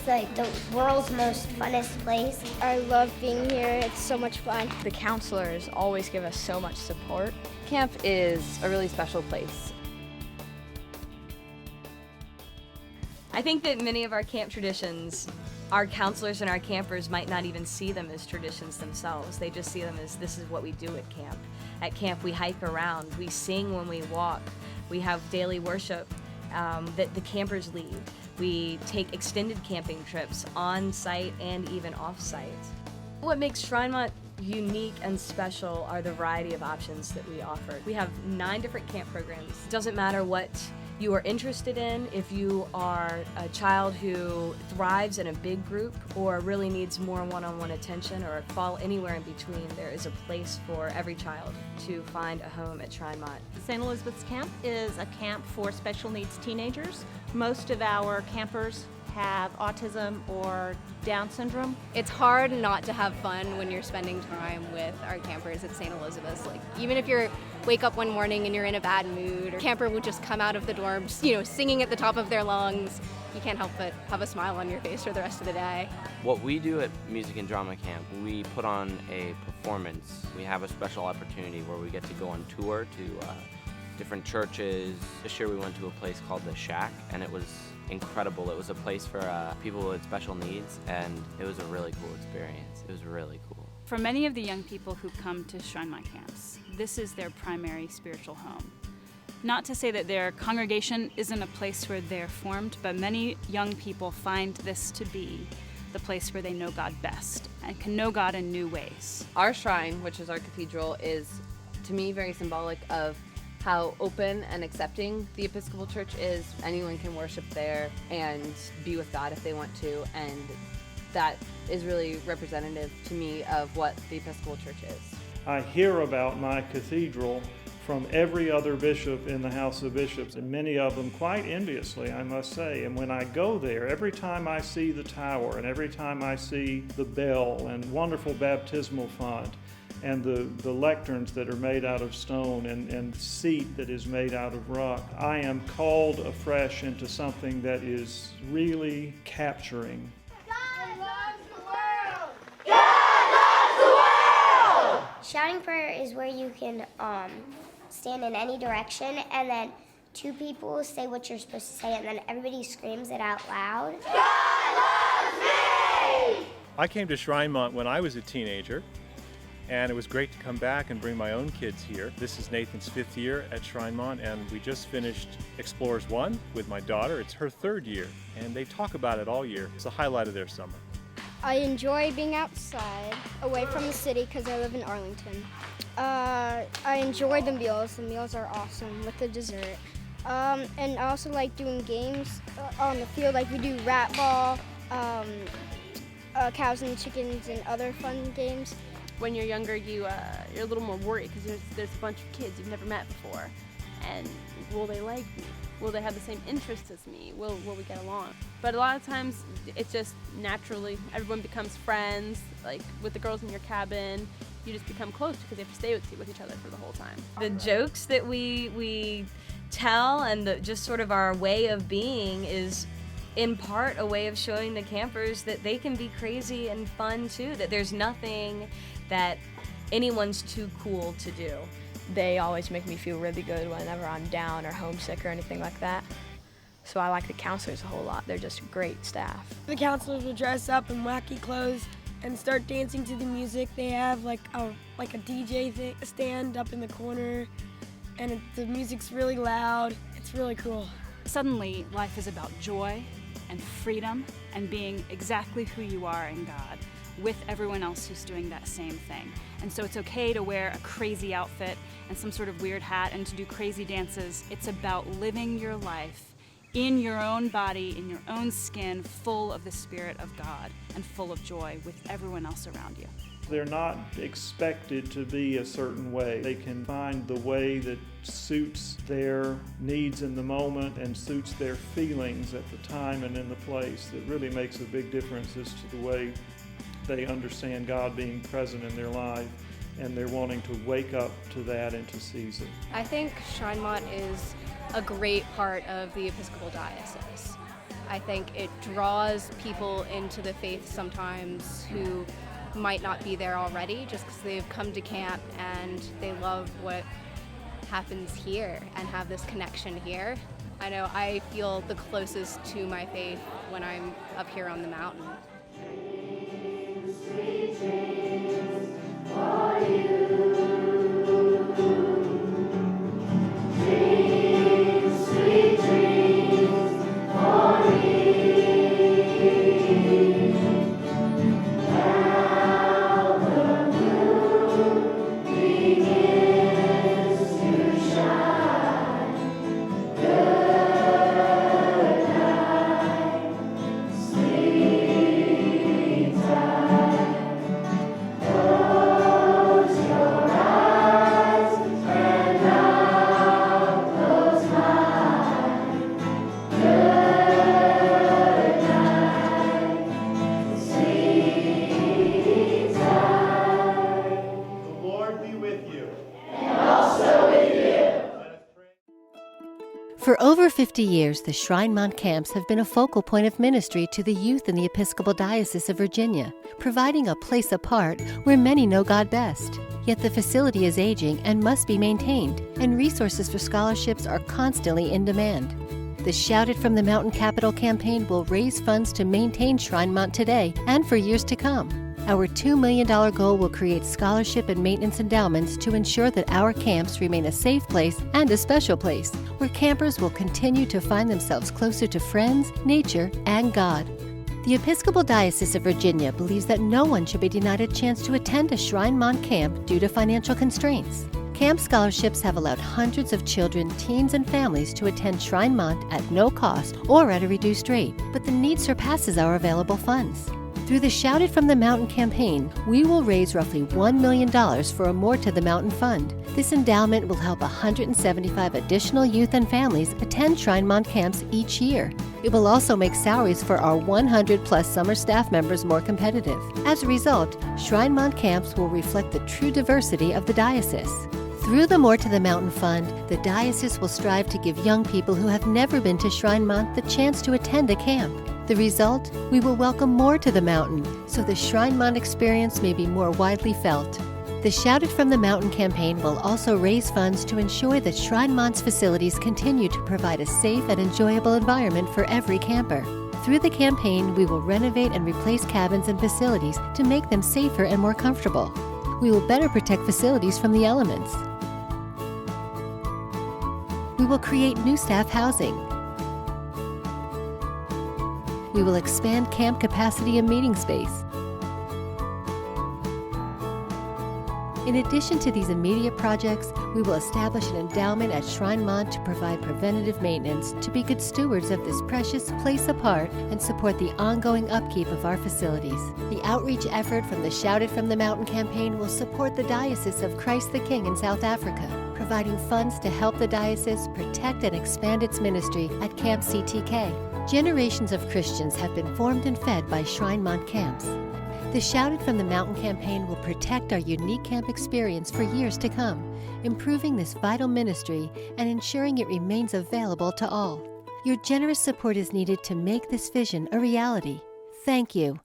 like the world's most funnest place. I love being here. It's so much fun. The counselors always give us so much support. Camp is a really special place. I think that many of our camp traditions, our counselors and our campers might not even see them as traditions themselves. They just see them as this is what we do at camp. At camp we hike around, we sing when we walk, we have daily worship that the campers lead. We take extended camping trips on site and even off site. What makes Shrine Mont unique and special are the variety of options that we offer. We have 9 different camp programs. It doesn't matter what you are interested in, if you are a child who thrives in a big group or really needs more one-on-one attention or fall anywhere in between, there is a place for every child to find a home at Shrine Mont. St. Elizabeth's Camp is a camp for special needs teenagers. Most of our campers have autism or Down syndrome. It's hard not to have fun when you're spending time with our campers at St. Elizabeth's. Like, even if you wake up one morning and you're in a bad mood, or a camper will just come out of the dorms, singing at the top of their lungs. You can't help but have a smile on your face for the rest of the day. What we do at Music and Drama Camp, we put on a performance. We have a special opportunity where we get to go on tour to different churches. This year we went to a place called The Shack, and it was incredible. It was a place for people with special needs, and it was a really cool experience. It was really cool. For many of the young people who come to Shrine Mont Camps, this is their primary spiritual home. Not to say that their congregation isn't a place where they're formed, but many young people find this to be the place where they know God best and can know God in new ways. Our shrine, which is our cathedral, is to me very symbolic of how open and accepting the Episcopal Church is. Anyone can worship there and be with God if they want to, and that is really representative to me of what the Episcopal Church is. I hear about my cathedral from every other bishop in the House of Bishops, and many of them quite enviously, I must say. And when I go there, every time I see the tower and every time I see the bell and wonderful baptismal font, and the lecterns that are made out of stone and seat that is made out of rock, I am called afresh into something that is really capturing. God loves the world! God loves the world! Shouting prayer is where you can stand in any direction, and then 2 people say what you're supposed to say, and then everybody screams it out loud. God loves me! I came to Shrine Mont when I was a teenager, and it was great to come back and bring my own kids here. This is Nathan's 5th year at Shrine Mont, and we just finished Explorers 1 with my daughter. It's her 3rd year, and they talk about it all year. It's the highlight of their summer. I enjoy being outside, away from the city, because I live in Arlington. I enjoy the meals. The meals are awesome with the dessert. And I also like doing games on the field, like we do rat ball, cows and chickens, and other fun games. When you're younger, you're a little more worried because there's a bunch of kids you've never met before. And will they like me? Will they have the same interests as me? Will we get along? But a lot of times, it's just naturally, everyone becomes friends. Like with the girls in your cabin, you just become close because you have to stay with each other for the whole time. The jokes that we tell and just sort of our way of being is in part a way of showing the campers that they can be crazy and fun too, that there's nothing that anyone's too cool to do. They always make me feel really good whenever I'm down or homesick or anything like that. So I like the counselors a whole lot. They're just great staff. The counselors will dress up in wacky clothes and start dancing to the music. They have like a DJ stand up in the corner, and the music's really loud. It's really cool. Suddenly, life is about joy and freedom and being exactly who you are in God, with everyone else who's doing that same thing. And so it's okay to wear a crazy outfit and some sort of weird hat and to do crazy dances. It's about living your life in your own body, in your own skin, full of the Spirit of God and full of joy with everyone else around you. They're not expected to be a certain way. They can find the way that suits their needs in the moment and suits their feelings at the time and in the place. That really makes a big difference as to the way they understand God being present in their life, and they're wanting to wake up to that and to seize it. I think Shrine Mont is a great part of the Episcopal Diocese. I think it draws people into the faith sometimes who might not be there already just because they've come to camp and they love what happens here and have this connection here. I know I feel the closest to my faith when I'm up here on the mountain. For over 50 years, the Shrine Mont Camps have been a focal point of ministry to the youth in the Episcopal Diocese of Virginia, providing a place apart where many know God best. Yet the facility is aging and must be maintained, and resources for scholarships are constantly in demand. The Shout It From the Mountain Capital campaign will raise funds to maintain Shrine Mont today and for years to come. Our $2 million goal will create scholarship and maintenance endowments to ensure that our camps remain a safe place and a special place, where campers will continue to find themselves closer to friends, nature, and God. The Episcopal Diocese of Virginia believes that no one should be denied a chance to attend a Shrine Mont camp due to financial constraints. Camp scholarships have allowed hundreds of children, teens, and families to attend Shrine Mont at no cost or at a reduced rate, but the need surpasses our available funds. Through the Shout It From the Mountain campaign, we will raise roughly $1 million for a More to the Mountain fund. This endowment will help 175 additional youth and families attend Shrine Mont camps each year. It will also make salaries for our 100-plus summer staff members more competitive. As a result, Shrine Mont camps will reflect the true diversity of the diocese. Through the More to the Mountain Fund, the diocese will strive to give young people who have never been to Shrine Mont the chance to attend a camp. The result? We will welcome more to the mountain, so the Shrine Mont experience may be more widely felt. The Shout It From the Mountain campaign will also raise funds to ensure that Shrine Mont's facilities continue to provide a safe and enjoyable environment for every camper. Through the campaign, we will renovate and replace cabins and facilities to make them safer and more comfortable. We will better protect facilities from the elements. We will create new staff housing. We will expand camp capacity and meeting space. In addition to these immediate projects, we will establish an endowment at Shrine Mont to provide preventative maintenance, to be good stewards of this precious place apart, and support the ongoing upkeep of our facilities. The outreach effort from the Shout It From the Mountain campaign will support the Diocese of Christ the King in South Africa, providing funds to help the diocese protect and expand its ministry at Camp CTK. Generations of Christians have been formed and fed by Shrine Mont camps. The Shout It From the Mountain campaign will protect our unique camp experience for years to come, improving this vital ministry and ensuring it remains available to all. Your generous support is needed to make this vision a reality. Thank you.